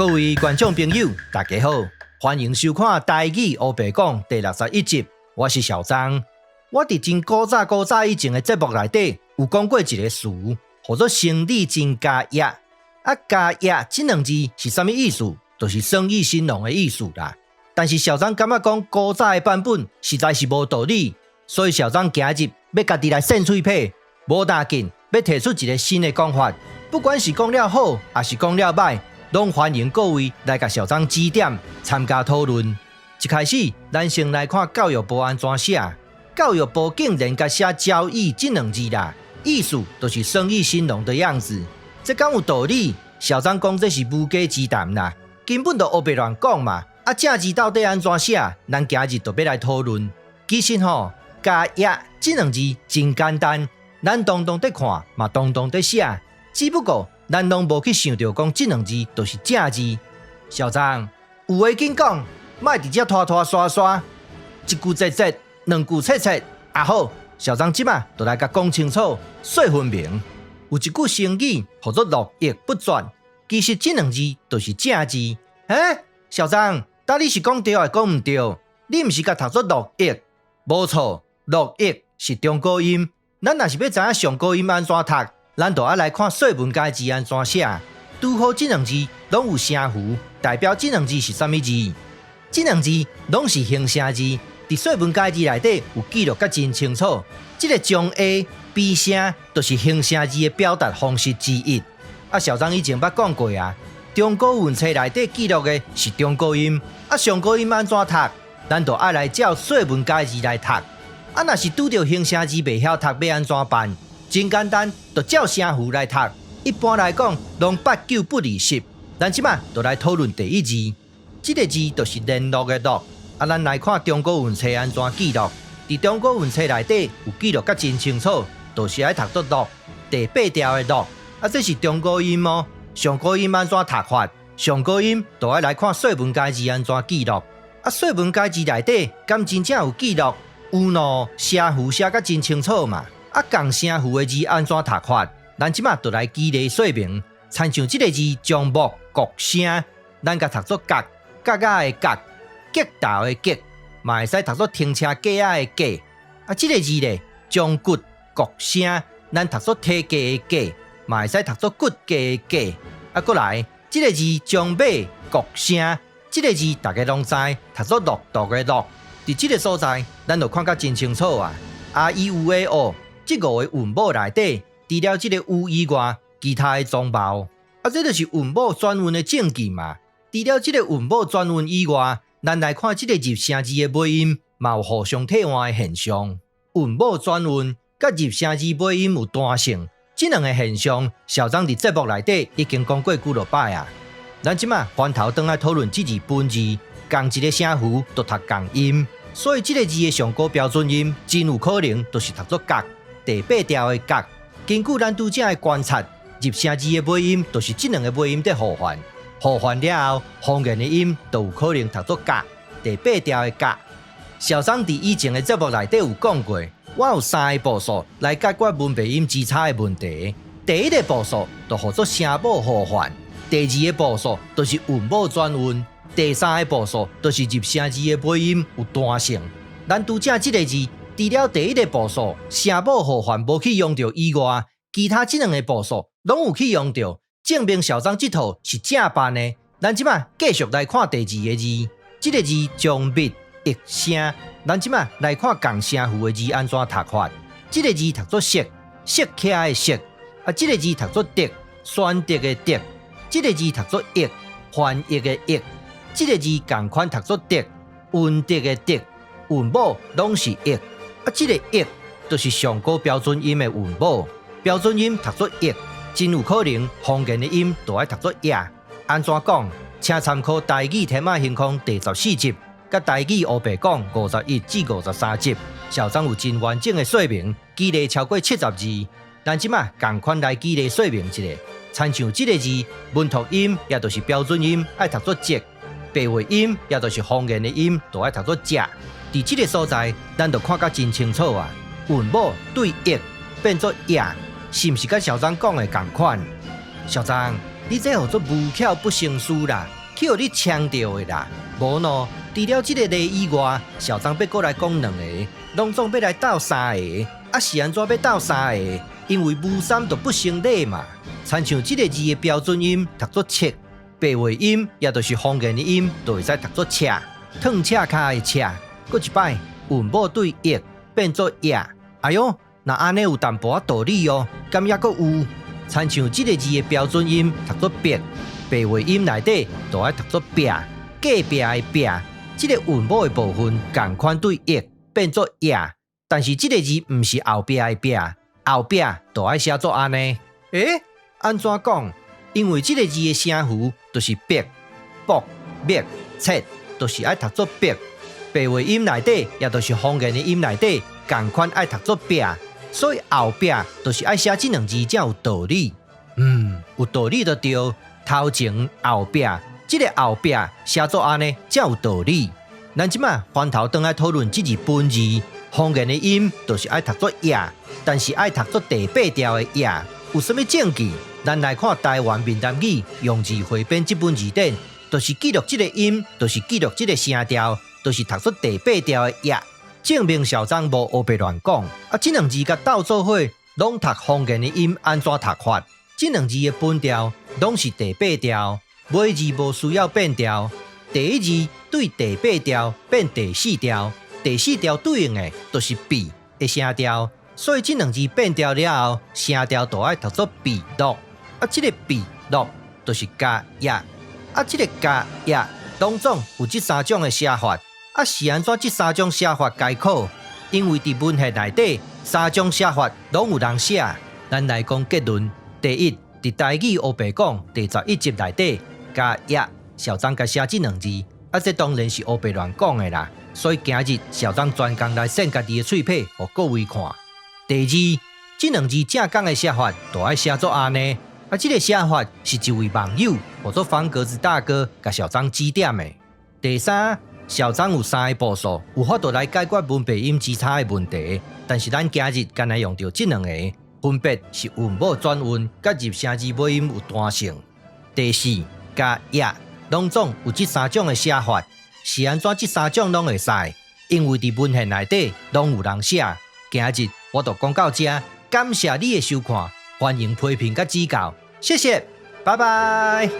各位觀眾朋友，大家好，歡迎收看《台語黑白講》第61集。我是小張。我佇真古早以前的節目內底有講過一個詞，叫做生理真加業。加業這兩字是啥物意思？就是生意興隆的意思啦。但是小張感覺講古早的版本實在是無道理，所以小張今日要家己來扇嘴皮，無大緊要提出一個新的講法。不管是講了好，還是講了歹，攏歡迎各位來甲小張指點，參加討論。一開始，咱先來看教育部安怎寫。教育部竟然甲寫交易這兩字啦，意思就是生意興隆的樣子。這敢有道理？小張講這是無稽之談啦，根本就黑白亂講嘛。正字到底安怎寫？咱今日就要來討論。其實吼，加業這兩字真簡單，咱當在看嘛，當在寫。只不過，咱攏無去想到講這兩字就是正字。小張，有話緊講，莫佇遮拖拖刷刷，一句節節，兩句切切。好，小張即馬就來甲講清楚，說分明。有一句成語叫做絡繹不絕，其實這兩字就是正字。小張，到底是講對還是講唔對？你唔是甲讀做絡繹？無錯，絡繹是中國音。咱若是要知影上高音安怎讀？咱就要來看說文解字安怎寫，拄好這兩字攏有聲符，代表這兩字是啥物字？這兩字攏是形聲字，佇說文解字內底有記錄甲真清楚。這個將 A 變聲，就是形聲字的表達方式之一。小張以前捌講過啊，中國文冊內底記錄的是中國音，上高音安怎讀？咱就要來照說文解字來讀。若是拄到形聲字袂曉讀，要安怎辦？真簡單，就照聲符來讀。一般來講，攏八九不離十。咱即馬就來討論第一字，這個字就是聯絡的絡。咱來看中國文冊安怎記錄。佇中國文冊內底有記錄甲真清楚，就是愛讀作絡，第八條的絡。這是中國音哦。上高音安怎讀法？上高音就要來看說文解字安怎記錄。說文解字內底敢真正有記錄？有喏，聲符寫甲真清楚嘛。共聲符的字安怎讀法？咱即馬就來舉例說明。親像這個字將木角聲，咱甲讀作角，角仔的角，角頭的角，嘛會使讀作停車架仔的架。這個字咧將骨角聲，咱讀作體格的格，嘛會使讀作骨架的架。過來，這個字將馬角聲，這個字大家攏知，讀作駱駝的駱。佇這個所在，咱就看甲真清楚啊。IUAO。這個的韻母內底，除了這個 U 以外，其他的總胞，這就是韻母轉運的證據嘛。除了這個韻母轉運以外，咱來看這個入聲字的尾音，嘛有互相替換的現象。韻母轉運甲入聲字尾音有單性，這兩個現象，小張佇節目內底已經講過幾落擺啊。咱即馬翻頭轉來討論這字本字，同一個聲符都讀同音，所以這個字的上高標準音，真有可能就是讀作角。第八條的角，根據咱拄則的觀察，入聲字的尾音就是這兩個尾音在互換，互換了後，方言的音都有可能讀作角。第八條的角，小張佇以前的節目內底有講過，我有3個步數來解決文白音之差的問題。第一個步數就叫做聲母互換，第二個步數就是韻母轉運，第三個步數就是入聲字的尾音有單性。咱拄則這個字。除了第一個步數聲母互換無去用到以外，其他這兩個步數攏有去用到，證明小張這套是正辦的。咱即馬繼續來看第二個字，這個字將密譯聲。咱即馬來看共聲符的字安怎讀法。這個字讀作色，色起來的色。這個字讀作得，選擇的得。這個字讀作譯，翻譯的譯。這個字同款讀作得，溫得的得。韻母攏是譯。這個譯就是上高標準音的韻母，標準音讀作譯，真有可能方言的音都愛讀作呀。安怎講？請參考台語天馬行空第14集，甲台語黑白講51至53集，小張有真完整的說明，記例超過70字。咱即馬同款來記例說明一下，親像這個字，文讀音也就是標準音愛讀作節，白話音也就是方言的音都愛讀作食。佇這個所在，咱就看甲真清楚啊。韻母對譯變作呀，是毋是甲小張講的同款？小張，你這叫做無巧不成書啦，去互你搶到的啦。無喏，除了這個例以外，小張要過來講兩個，攏總要來鬥三個，啊是安怎要鬥三個？因為無三就不成禮嘛。親像這個字的標準音讀作切，白話音也就是方言的音，就會使讀作車，褪車卡的車。過一擺，韻母對譯變作也。哎喲，那安尼有淡薄仔道理哦，敢也閣有。親像這個字的標準音讀作別，白話音內底就愛讀作壁，隔壁的壁。這個韻母的部分同款對譯變作也，但是這個字不是後壁的壁，後壁就愛寫作安尼。誒，安怎講？因為這個字的聲符就是別、博、滅、切，就是愛讀作別。白話音內底，也就是方言的音內底，同款愛讀作壁。所以後壁就是愛寫這兩字才有道理。有道理就對。頭前後壁，這個後壁寫作安尼才有道理。咱即馬翻頭轉來討論這字本字，方言的音就是愛讀作也，但是愛讀作第八調的也。有什麼證據？咱來看台灣閩南語用字彙編這本字典，就是記錄這個音，就是記錄這個聲調，就是讀作第八調的也。證明小張無黑白亂講。這兩字甲鬥做伙，攏讀方言的音安怎讀法？這兩字的本調攏是第八調，尾字無需要變調。第一字對第八調變第四調，第四調對應的就是閉的聲調，所以這兩字變調了後，聲調就愛讀作閉落。這個閉落就是加也。這個加也當中有這三種的寫法。是安怎這三種寫法解考？因為佇文獻內底，三種寫法攏有人寫。咱來講結論。第一，佇台語黑白講第11集內底加也，小張甲寫這兩字，這當然是黑白亂講的啦。所以今日小張專工來獻家己的喙皮，給各位看。第二，這兩字正講的寫法，就愛寫作安尼。這個寫法是一位網友或者方格子大哥甲小張指點的。第三，小張有三個步數，有法度來解決文白音之差的問題。但是咱今日干來用到這兩個。分別是韻母轉運甲入聲字尾音有單性。第四，加也攏總有這三種的寫法，是安怎這三種攏會使？因為佇文獻內底攏有人寫。今日我就講到這，感謝你的收看，歡迎批評甲指教，謝謝，拜拜。